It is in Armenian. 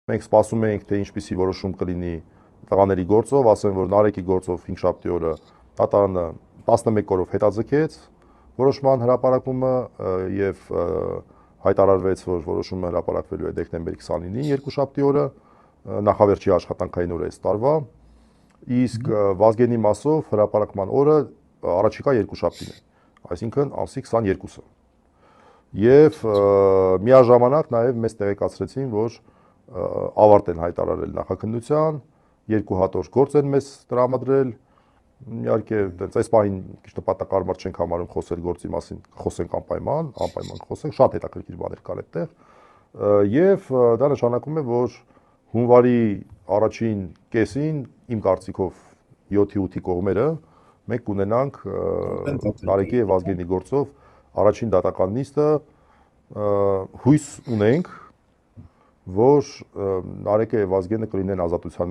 Մենք սպասում էինք, թե ինչպիսի որոշում կլինի տղաների գործով, ասեմ, որ Նարեկի գործով 5-շաբթի օրը դատարանը 11 օրով հետաձգեց որոշման հրապարակումը եւ հայտարարվեց, որ որոշումը հրապարակվելու է դեկտեմբերի 29-ին, 2-շաբթի օրը, նախավերջի աշխատանքային օրը այս տարվա, իսկ Վազգենի մասով հրապարակման օրը առաջիկա 2-շաբթին է, այսինքն ամսի 22-ը։ Եվ միաժամանակ նաև մեզ տեղեկացրեցին, որ ավարտ են հայտարարել նախաքննության, 2 հատոր գործ են մեզ տրամադրել, իհարկե այս պահին քիչ նպատակարար չենք համարում խոսել գործի մասին, խոսենք անպայման խոսենք, շատ հետաքրքիր բաներ կար այդտեղ, եւ դա նշանակում է, որ հունվարի առաջին կեսին, իմ կարծիքով 7-8-ի կողմերը մենք կունենանք Նարեկի եւ Վազգենի գործով առաջին դատական նիստը, հույս ունենք, որ Նարեկը եւ Վազգենը կլինեն ազատության